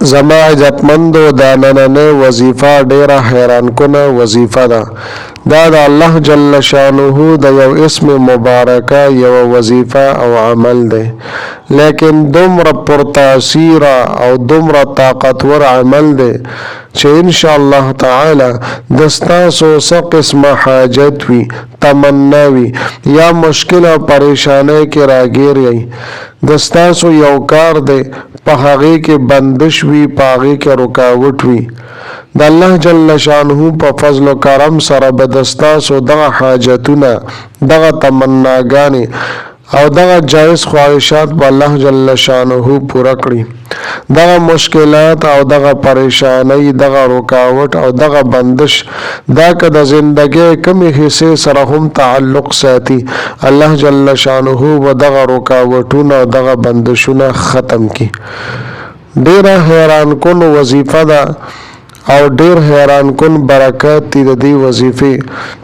زما عزتمندو دا نننۍ وظیفه ډیره حیران کنه وظیفه ده. دا د الله جل شانه د یو اسم مبارکه یو وظیفه او عمل دی، لیکن دومره پرتاثیر او دومره طاقتور عمل دی چې ان شاء الله تعالی دستاسو څه قسمه حاجت وي، تمنا وي یا مشکل او پریشانی کې راګیر یې، دستاسو یو کار دی په هغې کې بندش وي، په هغې کې رکاوټ وي، د الله جل شانه په فضل و کرم سره به دستاسو دغه حاجتونه، دغه تمناګانې او دغه جایز خواهشات به الله جل شانه پوره کړي. دغه مشکلات او دغه پریشانی، دغه رکاوټ او دغه بندش دا که د زندګۍ کمی حصے سره هم تعلق ساتي، الله جل شانه و دغه رکاوټونه او دغه بندشونه ختم کی. ډیره حیران کن وظیفه ده او ډیر حیران کن برکات دي د دې وظیفې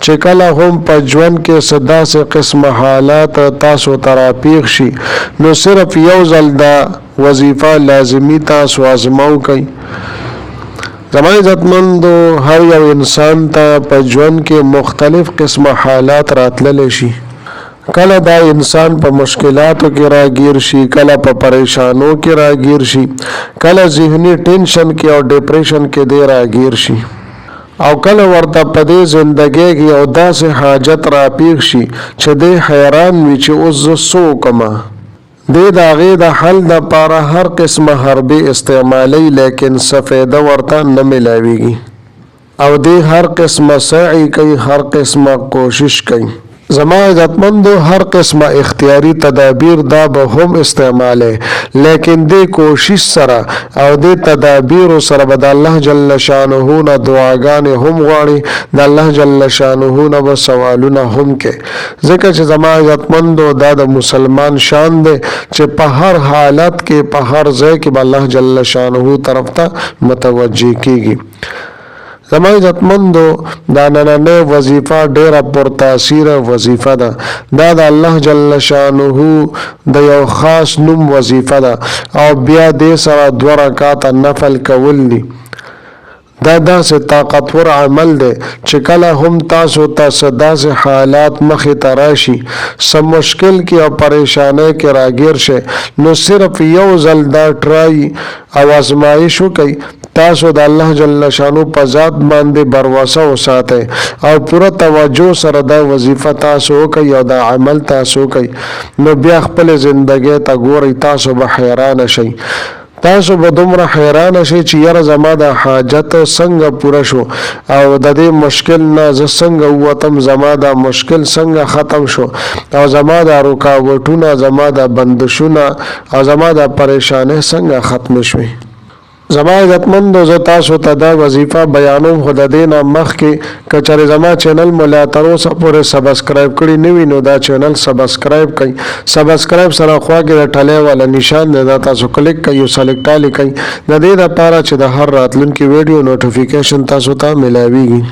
چې کله هم په ژوند کې صدا سے قسم حالات تاسو تراپیخ شي نو صرف یو ځل دا وظیفه لازمی تاسو آزماو کوي. زما عزتمندو هر یو انسان ته په ژوند کې مختلف قسم حالات راتللی شي، کله دا انسان په مشکلاتو کې راګیر شي، کله په پریشانو کې راګیر شي، کله ذهني ټینشن کې او ډیپریشن کې دی راګیر شي، او کله ورته په دې زندګۍ کې یو داسې حاجت راپیښ شي چې دی حیران وي چې اوس زه څه وکړمه. دی د هغې د حل دپاره هر قسمه حربې استعمالی، لیکن څه فایده ورته نه میلاویږي، او دی هر قسمه سعی کوي، هر قسمه کوشش کوي. زما عزتمندو هر قسمه اختیاری تدابیر دا به هم استعماله، لیکن دی کوشش سره او دی تدابیر سره به د الله جل شانه نه دعاګانې هم غواړي، د الله جل شانه نه به سوالونه هم کوي، ځکه چې زما عزتمندو دا د مسلمان شان دی چې په هر حالت کې په هر ځای کې به الله جل شانه طرف ته متوجه کیږي. زما عزتمندو دا نننۍ وظیفه ډیره پرتاثیر وظیفه ده. دا د الله جل شانه د یو خاص نوم وظیفه ده، او بیا دې سره 2 رکعاته نفل کول دي. دا داسې طاقتور عمل دی چې کله هم تاسو ته داسې حالات مخې ته راشي، څه مشکل کې او پریشانی کې راګیر شي، نو صرف یو ځل دا ټرای او ازمایش وکئ. تاسو د الله جل شانو په ذات باندې بروسه وساتئ او پوره توجه سره دا وظیفه تاسو وکئ او دا عمل تاسو وکئ، نو بیا خپل زندګۍ ته ګورئ، تاسو به حیران شئ. تاسو به دومره حیران شئ چې یاره زما د حاجت څنګه پوره شو او د دې مشکل نه زه څنګه ووتم، زما دا مشکل څنګه ختم شو، او زما دا رکاوټونه، زما دا بندشونه او زما دا پریشانۍ څنګه ختم شوي. زما عزتمندو زه تاسو ته دا وظیفه بیانوم، خو د دې نه مخکې که چېرې زما چینل مو لا تر اوسه پورې سبسکرایب کړي نه وي نو دا چینل سبسکرایب کړئ. سبسکرایب سره خوا کې د ټلۍ والا نشان دی، دا تاسو کلیک کړئ او سلیکټ لیکئ، د دې دپاره چې د هر راتلونکي ویډیو نوټیفیکیشن تاسو ته ملاویږي.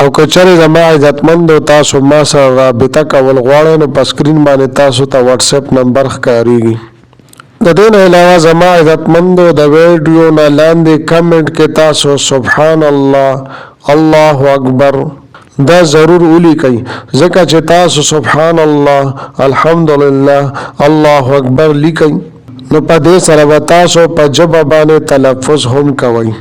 او که چېرې زما عزتمندو تاسو ما سره رابطه کول غواړئ نو په سکرین باندې تاسو ته واتساپ نمبر ښکارېږي. د دې نه علاوه زما عزتمندو د ویډیو نه لاندې کمنټ کې تاسو سبحان الله، الله اکبر دا ضرور ولیکئ، ځکه چې تاسو سبحان الله، الحمدلله، الله اکبر لیکئ نو په دې سره به تاسو په ژبه باندې تلفظ هم کوئ.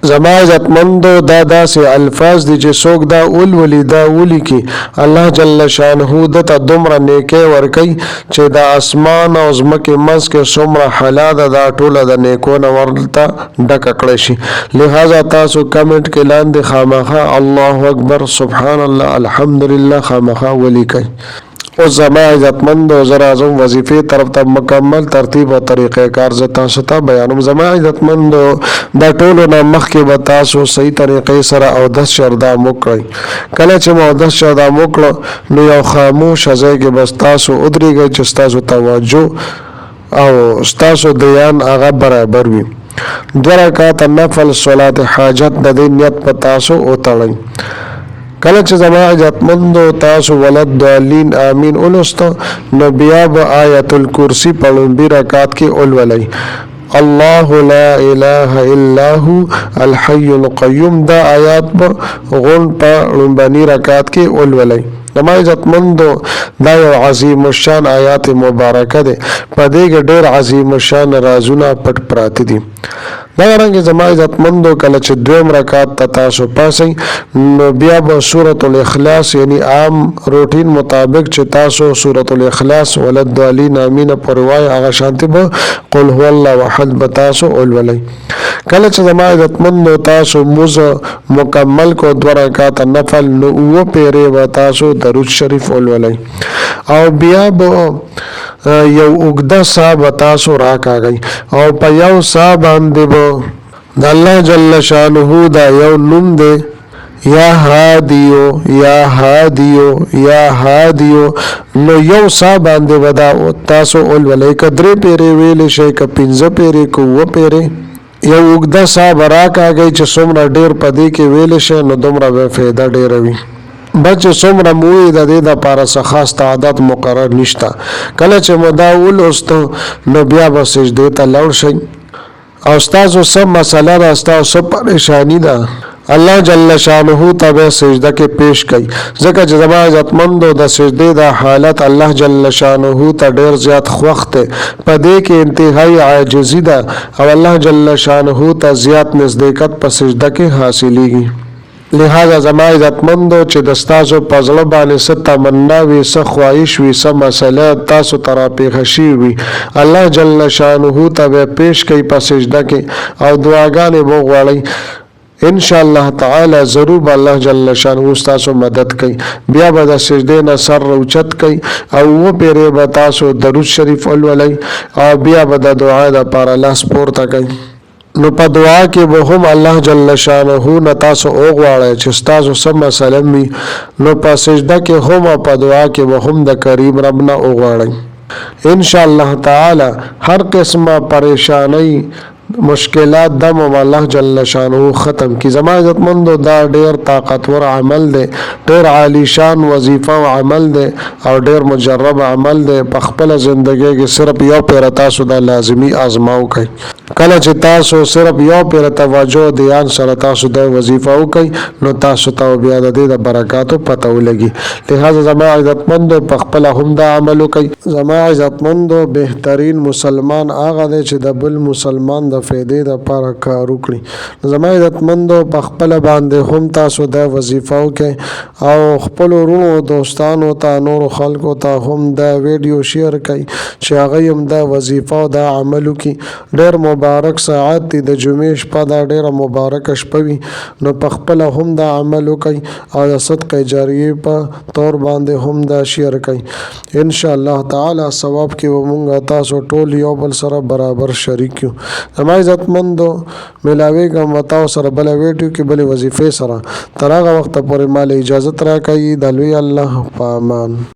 زما عزتمندو دا داسې الفاظ دي چې څوک دا ولولي، دا ولیکي، الله جل شانه دته دومره نیکۍ ورکوي چې د اسمان او ځمکې منځ کې څومره حلا ده دا ټوله د نیکو نه ورته ډکه کړی شي. لہذا تاسو کمنټ کې لاندې خامخا الله اکبر، سبحان الله، الحمدلله خامخا ولیکئ. اوس زما عزتمندو زه راځم وظیفې طرف ته مکمل ترتیب او طریقې کار زه تاسو ته بیانوم. زما عزتمندو دا ټولو نه مخکې به تاسو صحیح طریقې سره اودس شردام وکړئ. کله چې مو اودس شردام وکړو نو یو خاموشه ځای کې بس تاسو ودرېږئ چې ستاسو توجه او ستاسو دیان هغه برابر وي. 2 رکعاته نفل صلات حاجت د دې نیت په تاسو وتړئ. کله چې زما عزتمندو تاسو ولد ضالین آمین ولستو نو بیا به آیت الکرسی په لومبي رکعت کې ولولئ الله لا اله الا هو الحي القيوم. دا آیات په غون په لومبني رکعت کې ولولئ. زما عزتمندو دا یو عظیم الشان آیات مبارکه ده، په دې کې ډېر عظیم الشان رازونه پټ پراته دي. دا رنګ زما عزتمندو کله چې دویم رکعت ته تاسو پاسئ نو بیا به سورۃ الاخلاص یعنی عام روټین مطابق چې تاسو سورۃ الاخلاص وللضالین امین پر وای هغه شانتی به قل هو الله احد به تاسو ولولئ. کله چې زما عزتمندو تاسو موز مکمل کو دو رکعات نفل نو و پیره به تاسو درود شریف ولولئ او بیا به یو اوږده ساه به تاسو راکاږئ او په یو ساه باندې به د الله جل شانه دا یو نوم دی یا هادیو یا هادیو یا هادیو نو یو ساه باندې ودا تاسو ولولئ. که درې پیرې ویلې شئ که پنځه پیرې که اووه پیرې یو اوږده ساه به راکاږئ چې څومره ډېر په دې کې ویلې شئ نو دومره به فایده ډېره وي. بچ څومره موی د دې دپاره څه خاص تعداد مقرر نشته. کله چې مو دا ولوستو نو بیا به سجدې ته لاړ شئ او ستاسو څه مسله ده ستاسو څه پریشاني ده الله جل شانه ته به سجده کې پیش کړئ. ځکه چې زما عزتمندو د سجدې د حالت الله جل شانه ته ډېر زیات خوښ دی، په دې کې انتهایی عاجزي ده او الله جل شانه ته زیات نزدېکت په سجده کې حاصلیږي. لہذا زما عزتمندو چې د ستاسو په زړه باندې څه تمنا وي، څه خواهش وي، څه مسله تاسو ته راپېښه شوې وي، الله جل شانه ته به پیش کوي په سجده کې او دعاګانې به وغواړئ. ان شاء الله تعالی ضرور به الله جل شانه تاسو مدد کوي. بیا به د سجدې نه سر اوچت کوي او و پیرې به تاسو درود شریف ولولئ او بیا به د دعا دپاره لاس پورته کوي. نو په دعا کې به هم الله جل شانه نه تاسو وغواړئ چې ستاسو څه مسله وي، نو په سجده کې هم او په دعا کې به هم د کریم رب نه وغواړئ. ان شاء الله تعالی هر قسمه پریشانی مشکلات دم الله جل شانه ختم کی. زما عزتمندو دا ډیر طاقتور عمل دی، ډیر عالی شان وظیفه او عمل دی او ډیر مجرب عمل دی. په خپل ژوندۍ کې صرف یو پیر تاسو دا لازمی آزماو کوي. کله چې تاسو صرف یو پیر توجه دیان سره تاسو د وظیفه وکړئ نو تاسو ته بیا د دې د برکاتو پته ولګي. لہذا زما عزتمندو په خپل هم دا عمل وکړئ. زما عزتمندو بهترین مسلمان هغه دی چې د بل مسلمان د فائدې لپاره کار وکړي. زما عزتمندو په خپل باندې هم تاسو د وظیفه وکړئ او خپل ورونو دوستانو ته نور خلکو ته هم دا ویډیو شیر کړئ چې هغه هم دا وظیفه او دا عمل وکړي. ډېر مبارک ساعت دی، د جمعې شپه دا ډېره مبارکه شپه وي، نو په خپل هم دا عمل وکړئ او د صدقه جاریه په تور باندې هم دا شیر کړئ. ان شاء الله تعالی ثواب کې به مونږ تاسو ټول یو بل سره برابر شریک یو. زما عزتمندو ملاویږم تاسو سره بل ویډیو کې بل وظیفې سره. تر هغه وخت پورې مال اجازه راکړئ. د لوی الله په امان.